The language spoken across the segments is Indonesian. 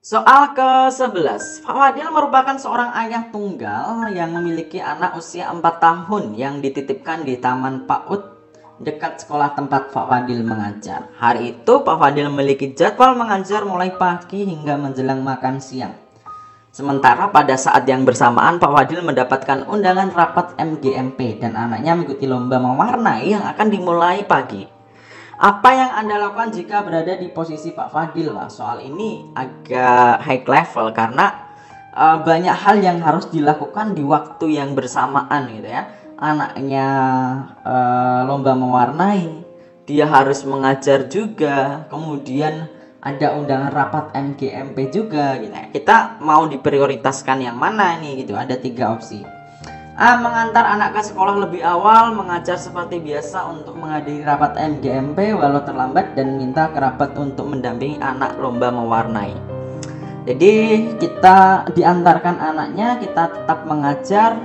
Soal ke-11, Pak Fadil merupakan seorang ayah tunggal yang memiliki anak usia 4 tahun yang dititipkan di Taman PAUD dekat sekolah tempat Pak Fadil mengajar. Hari itu Pak Fadil memiliki jadwal mengajar mulai pagi hingga menjelang makan siang. Sementara pada saat yang bersamaan Pak Fadil mendapatkan undangan rapat MGMP dan anaknya mengikuti lomba mewarnai yang akan dimulai pagi. Apa yang Anda lakukan jika berada di posisi Pak Fadil? Wah, soal ini agak high level karena banyak hal yang harus dilakukan di waktu yang bersamaan gitu ya. Anaknya lomba mewarnai, dia harus mengajar juga, kemudian ada undangan rapat MGMP juga gitu ya. Kita mau diprioritaskan yang mana nih gitu? Ada 3 opsi. A. Mengantar anak ke sekolah lebih awal, mengajar seperti biasa untuk menghadiri rapat MGMP walau terlambat, dan minta kerabat untuk mendampingi anak lomba mewarnai. Jadi kita diantarkan anaknya, kita tetap mengajar,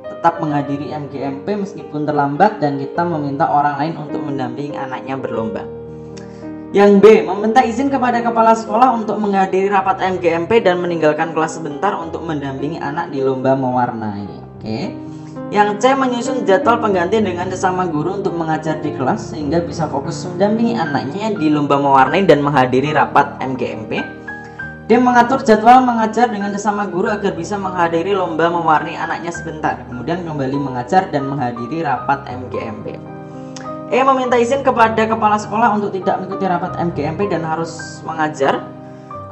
tetap menghadiri MGMP meskipun terlambat, dan kita meminta orang lain untuk mendampingi anaknya berlomba. Yang B. Meminta izin kepada kepala sekolah untuk menghadiri rapat MGMP dan meninggalkan kelas sebentar untuk mendampingi anak di lomba mewarnai. Oke. Yang C. Menyusun jadwal pengganti dengan sesama guru untuk mengajar di kelas sehingga bisa fokus mendampingi anaknya di lomba mewarnai dan menghadiri rapat MGMP. D. Mengatur jadwal mengajar dengan sesama guru agar bisa menghadiri lomba mewarnai anaknya sebentar, kemudian kembali mengajar dan menghadiri rapat MGMP. E. Meminta izin kepada kepala sekolah untuk tidak mengikuti rapat MGMP dan harus mengajar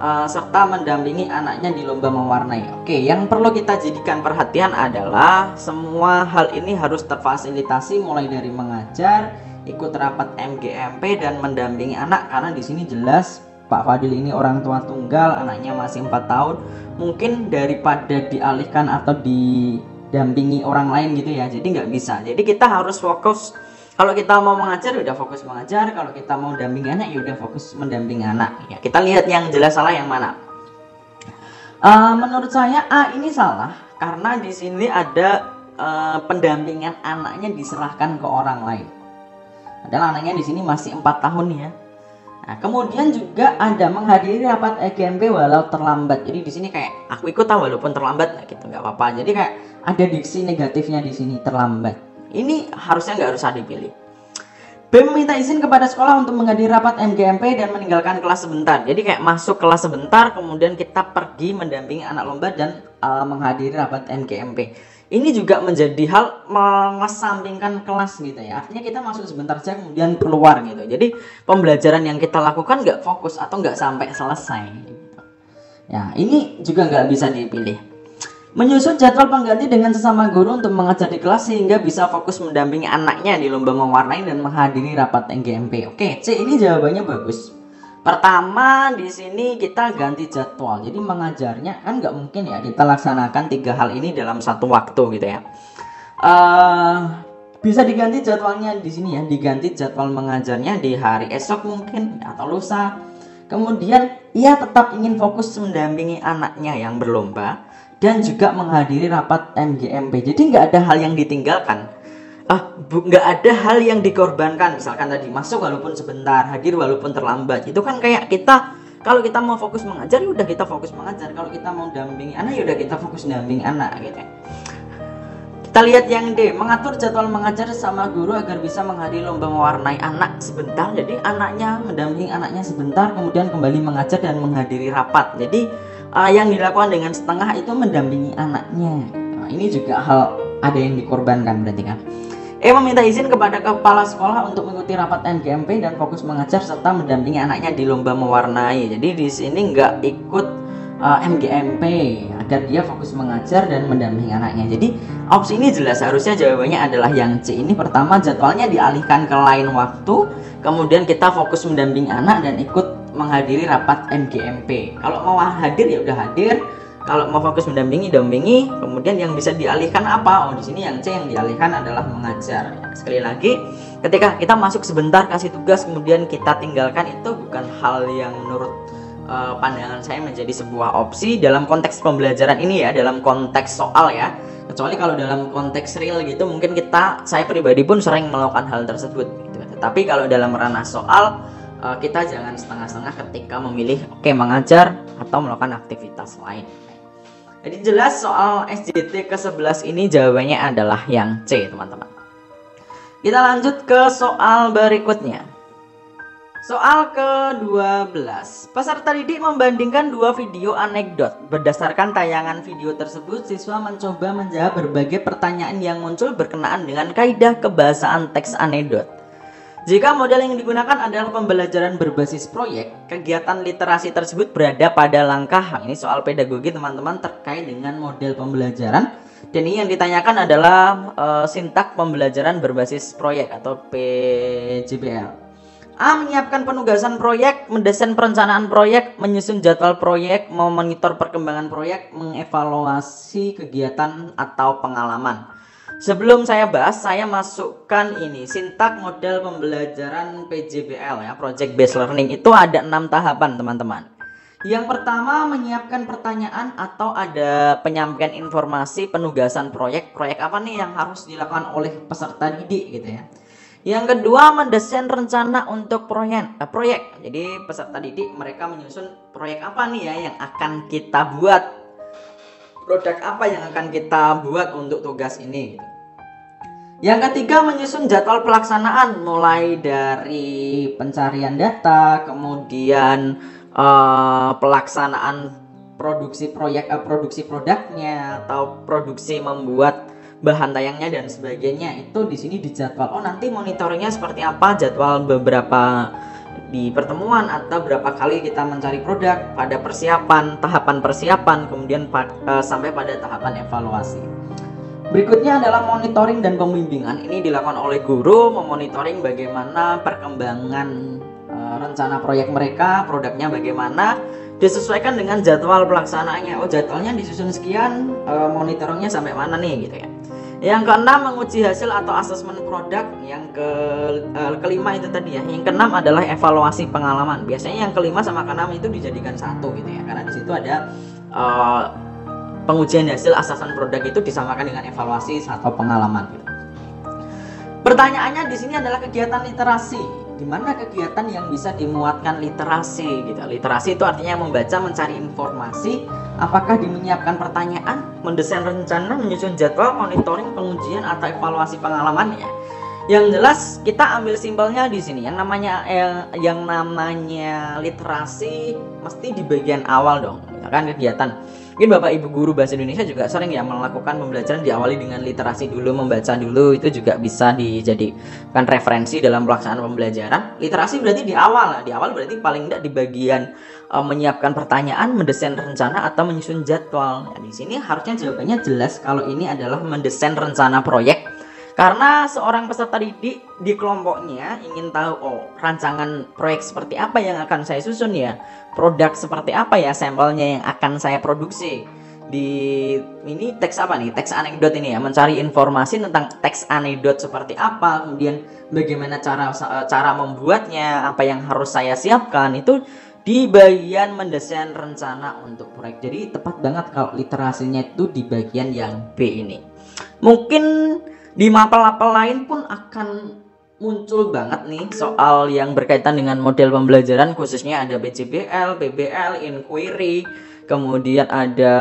serta mendampingi anaknya di lomba mewarnai. Oke, yang perlu kita jadikan perhatian adalah semua hal ini harus terfasilitasi, mulai dari mengajar, ikut rapat MGMP, dan mendampingi anak, karena di sini jelas Pak Fadil ini orang tua tunggal, anaknya masih 4 tahun. Mungkin daripada dialihkan atau didampingi orang lain gitu ya, jadi nggak bisa. Jadi kita harus fokus. Kalau kita mau mengajar, udah fokus mengajar. Kalau kita mau dampingi anak, ya udah fokus mendampingi anak. Ya, kita lihat yang jelas salah yang mana. Menurut saya A ini salah karena di sini ada pendampingan anaknya diserahkan ke orang lain. Padahal anaknya di sini masih 4 tahun ya. Nah, kemudian juga ada menghadiri rapat EGMP walau terlambat. Jadi di sini kayak aku ikut walaupun terlambat, gitu nggak apa-apa. Jadi kayak ada diksi negatifnya di sini, terlambat. Ini harusnya nggak usah dipilih. B. Meminta izin kepada sekolah untuk menghadiri rapat MGMP dan meninggalkan kelas sebentar. Jadi kayak masuk kelas sebentar, kemudian kita pergi mendampingi anak lomba dan menghadiri rapat MGMP. Ini juga menjadi hal mengesampingkan kelas gitu ya. Artinya kita masuk sebentar saja kemudian keluar gitu. Jadi pembelajaran yang kita lakukan nggak fokus atau nggak sampai selesai. Gitu. Ya, ini juga nggak bisa dipilih. Menyusun jadwal pengganti dengan sesama guru untuk mengajar di kelas sehingga bisa fokus mendampingi anaknya di lomba mewarnai dan menghadiri rapat MGMP. Oke, C ini jawabannya bagus. Pertama, di sini kita ganti jadwal. Jadi mengajarnya kan nggak mungkin ya kita laksanakan 3 hal ini dalam satu waktu gitu ya. Bisa diganti jadwalnya di sini ya, diganti jadwal mengajarnya di hari esok mungkin atau lusa. Kemudian ia tetap ingin fokus mendampingi anaknya yang berlomba dan juga menghadiri rapat MGMP. Jadi nggak ada hal yang ditinggalkan, nggak ada hal yang dikorbankan. Misalkan tadi masuk walaupun sebentar, hadir walaupun terlambat. Itu kan kayak kita, kalau kita mau fokus mengajar, udah kita fokus mengajar. Kalau kita mau dampingi anak, udah kita fokus dampingi anak gitu. Kita lihat yang D. Mengatur jadwal mengajar sama guru agar bisa menghadiri lomba mewarnai anak sebentar. Jadi anaknya mendampingi anaknya sebentar, kemudian kembali mengajar dan menghadiri rapat. Jadi yang dilakukan dengan setengah itu mendampingi anaknya. Nah, ini juga hal ada yang dikorbankan berarti kan. E. Meminta izin kepada kepala sekolah untuk mengikuti rapat MGMP dan fokus mengajar serta mendampingi anaknya di lomba mewarnai. Jadi di sini nggak ikut MGMP agar dia fokus mengajar dan mendampingi anaknya. Jadi opsi ini jelas, harusnya jawabannya adalah yang C ini. Pertama, jadwalnya dialihkan ke lain waktu, kemudian kita fokus mendampingi anak dan ikut menghadiri rapat MGMP. Kalau mau hadir ya udah hadir, kalau mau fokus mendampingi, kemudian yang bisa dialihkan apa? Oh, di sini yang C yang dialihkan adalah mengajar. Sekali lagi, ketika kita masuk sebentar kasih tugas kemudian kita tinggalkan, itu bukan hal yang menurut pandangan saya menjadi sebuah opsi dalam konteks pembelajaran ini ya, dalam konteks soal ya. Kecuali kalau dalam konteks real gitu, mungkin saya pribadi pun sering melakukan hal tersebut gitu. Tetapi kalau dalam ranah soal, kita jangan setengah-setengah ketika memilih mengajar atau melakukan aktivitas lain. Jadi jelas soal SJT ke-11 ini jawabannya adalah yang C, teman-teman. Kita lanjut ke soal berikutnya. Soal ke-12. Peserta didik membandingkan dua video anekdot. Berdasarkan tayangan video tersebut, siswa mencoba menjawab berbagai pertanyaan yang muncul berkenaan dengan kaidah kebahasaan teks anekdot. Jika model yang digunakan adalah pembelajaran berbasis proyek, kegiatan literasi tersebut berada pada langkah, ini soal pedagogi teman-teman terkait dengan model pembelajaran. Dan ini yang ditanyakan adalah sintak pembelajaran berbasis proyek atau PJBL. A. Menyiapkan penugasan proyek, mendesain perencanaan proyek, menyusun jadwal proyek, memonitor perkembangan proyek, mengevaluasi kegiatan atau pengalaman. Sebelum saya bahas, saya masukkan ini sintak model pembelajaran PJBL ya, Project Based Learning. Itu ada 6 tahapan, teman-teman. Yang pertama, menyiapkan pertanyaan atau ada penyampaian informasi penugasan proyek. Proyek apa nih yang harus dilakukan oleh peserta didik gitu ya. Yang kedua, mendesain rencana untuk proyek. Jadi peserta didik mereka menyusun proyek apa nih ya yang akan kita buat, produk apa yang akan kita buat untuk tugas ini. Yang ketiga, menyusun jadwal pelaksanaan mulai dari pencarian data, kemudian pelaksanaan produksi proyek, produksi produknya atau produksi membuat bahan tayangnya dan sebagainya. Itu di sini dijadwal. Oh, nanti monitoringnya seperti apa, jadwal beberapa di pertemuan atau berapa kali kita mencari produk, pada persiapan, tahapan persiapan, kemudian sampai pada tahapan evaluasi. Berikutnya adalah monitoring dan pembimbingan. Ini dilakukan oleh guru, memonitoring bagaimana perkembangan rencana proyek mereka, produknya bagaimana, disesuaikan dengan jadwal pelaksanaannya. Oh, jadwalnya disusun sekian, monitoringnya sampai mana nih gitu ya. Yang keenam, menguji hasil atau asesmen produk. Yang kelima itu tadi ya. Yang keenam adalah evaluasi pengalaman. Biasanya yang kelima sama keenam itu dijadikan satu gitu ya, karena di situ ada pengujian hasil asesmen produk itu disamakan dengan evaluasi atau pengalaman gitu. Pertanyaannya di sini adalah kegiatan literasi. Gimana kegiatan yang bisa dimuatkan literasi gitu. Literasi itu artinya membaca, mencari informasi. Apakah menyiapkan pertanyaan, mendesain rencana, menyusun jadwal, monitoring, pengujian atau evaluasi pengalaman ya. Yang jelas kita ambil simpelnya di sini. Yang namanya literasi mesti di bagian awal dong. Misalkan kegiatan. Mungkin Bapak Ibu guru bahasa Indonesia juga sering ya melakukan pembelajaran diawali dengan literasi dulu, membaca dulu. Itu juga bisa dijadikan referensi dalam pelaksanaan pembelajaran. Literasi berarti di awal. Di awal berarti paling tidak di bagian menyiapkan pertanyaan, mendesain rencana atau menyusun jadwal. Nah, di sini harusnya jawabannya jelas kalau ini adalah mendesain rencana proyek. Karena seorang peserta didik di kelompoknya ingin tahu, oh, rancangan proyek seperti apa yang akan saya susun ya, produk seperti apa ya sampelnya yang akan saya produksi. Di ini teks apa nih, teks anekdot ini ya, mencari informasi tentang teks anekdot seperti apa, kemudian bagaimana cara membuatnya, apa yang harus saya siapkan, itu di bagian mendesain rencana untuk proyek. Jadi tepat banget kalau literasinya itu di bagian yang B ini. Mungkin di mapel-mapel lain pun akan muncul banget nih soal yang berkaitan dengan model pembelajaran, khususnya ada PJBL, PBL, inquiry, kemudian ada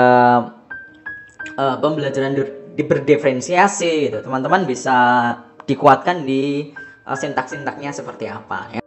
pembelajaran berdiferensiasi gitu. Teman-teman bisa dikuatkan di sintak-sintaknya seperti apa.